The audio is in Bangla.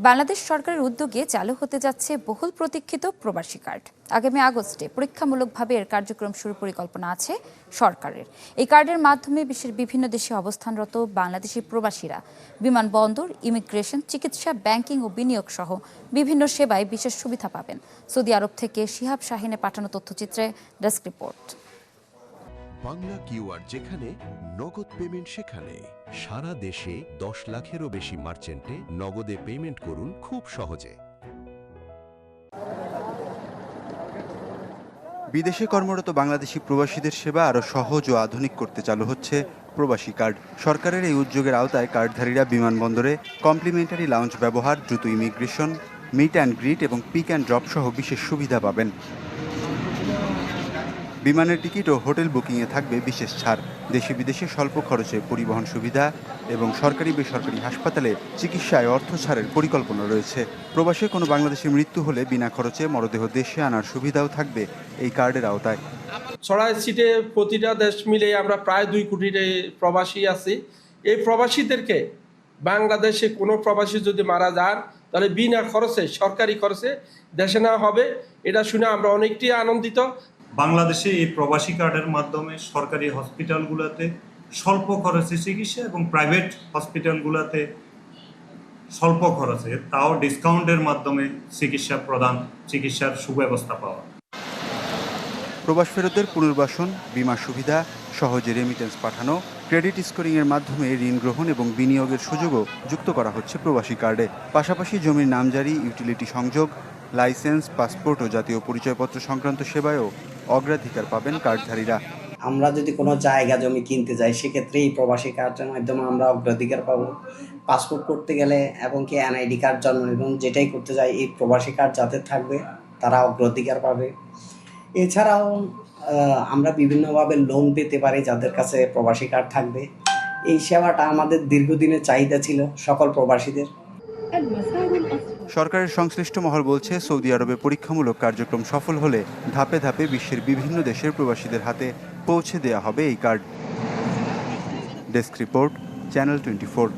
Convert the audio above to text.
বাংলাদেশ সরকারের উদ্যোগে চালু হতে যাচ্ছে বহুল প্রতীক্ষিত প্রবাসী কার্ড। আগামী আগস্টে পরীক্ষামূলকভাবে এর কার্যক্রম শুরুর পরিকল্পনা আছে সরকারের। এই কার্ডের মাধ্যমে বিশ্বের বিভিন্ন দেশে অবস্থানরত বাংলাদেশি প্রবাসীরা বিমানবন্দর, ইমিগ্রেশন, চিকিৎসা, ব্যাংকিং ও বিনিয়োগ সহ বিভিন্ন সেবায় বিশেষ সুবিধা পাবেন। সৌদি আরব থেকে শিহাব শাহিনে পাঠানো তথ্যচিত্রে ডেস্ক রিপোর্ট। বাংলা কিউআর যেখানে নগদ পেমেন্ট সেখানে। সারা দেশে 10 লাখেরও বেশি মার্চেন্টে নগদে পেমেন্ট করুন খুব সহজে। বিদেশে কর্মরত বাংলাদেশি প্রবাসীদের সেবা আরও সহজ ও আধুনিক করতে চালু হচ্ছে প্রবাসী কার্ড। সরকারের এই উদ্যোগের আওতায় কার্ডধারীরা বিমানবন্দরে কমপ্লিমেন্টারি লাউঞ্জ ব্যবহার, দ্রুত ইমিগ্রেশন, মিট অ্যান্ড গ্রিট এবং পিক অ্যান্ড ড্রপ সহ বিশেষ সুবিধা পাবেন। বিমানের টিকিট ও হোটেল বুকিংয়ে থাকবে বিশেষ ছাড়। দেশে বিদেশে স্বল্প খরচে পরিবহন সুবিধা এবং সরকারি বেসরকারি হাসপাতালে চিকিৎসায় অর্থ ছাড়ের পরিকল্পনা রয়েছে। প্রবাসে কোনো বাংলাদেশির মৃত্যু হলে বিনা খরচে মরদেহ দেশে আনার সুবিধাও থাকবে এই কার্ডের আওতায়। ছড়াই সিটে প্রতিটা দেশ মিলে আমরা প্রায় 2 কোটি প্রবাসী আছি। এই প্রবাসীদেরকে বাংলাদেশে কোনো প্রবাসী যদি মারা যান তাহলে বিনা খরচে, সরকারি খরচে দেশে নেওয়া হবে। এটা শুনে আমরা অনেকটাই আনন্দিত। বাংলাদেশে এই প্রবাসী কার্ডের মাধ্যমে সরকারি হসপিটালগুলোতে স্বল্প খরচে চিকিৎসা এবং প্রাইভেট হসপিটালগুলোতে স্বল্প খরচে, তাও ডিসকাউন্টের মাধ্যমে চিকিৎসার সুব্যবস্থা পাওয়া। প্রবাস ফেরতদের পুনর্বাসন, বিমা সুবিধা, সহজে রেমিটেন্স পাঠানো, ক্রেডিট স্কোরিংয়ের মাধ্যমে ঋণ গ্রহণ এবং বিনিয়োগের সুযোগও যুক্ত করা হচ্ছে প্রবাসী কার্ডে। পাশাপাশি জমির নামজারি, ইউটিলিটি সংযোগ, লাইসেন্স, পাসপোর্ট ও জাতীয় পরিচয়পত্র সংক্রান্ত সেবায়ও অগ্রাধিকার পাবেন কার্ডধারীরা। আমরা যদি কোনো জায়গা জমি কিনতে যাই সেক্ষেত্রে এই প্রবাসী কার্ডের মাধ্যমে আমরা অগ্রাধিকার পাবো। পাসপোর্ট করতে গেলে এবং কি এনআইডি কার্ড, জন্ম নিবন্ধন যেটাই করতে যাই এই প্রবাসী কার্ড যাদের থাকবে তারা অগ্রাধিকার পাবে। এছাড়াও আমরা বিভিন্নভাবে লোন পেতে পারি যাদের কাছে প্রবাসী কার্ড থাকবে। এই সেবাটা আমাদের দীর্ঘদিনের চাহিদা ছিল সকল প্রবাসীদের। সরকারের সংশ্লিষ্ট মহল বলছে, সৌদি আরবে পরীক্ষামূলক কার্যক্রম সফল হলে ধাপে ধাপে বিশ্বের বিভিন্ন দেশের প্রবাসীদের হাতে পৌঁছে দেওয়া হবে এই কার্ড। Desk report, channel 24।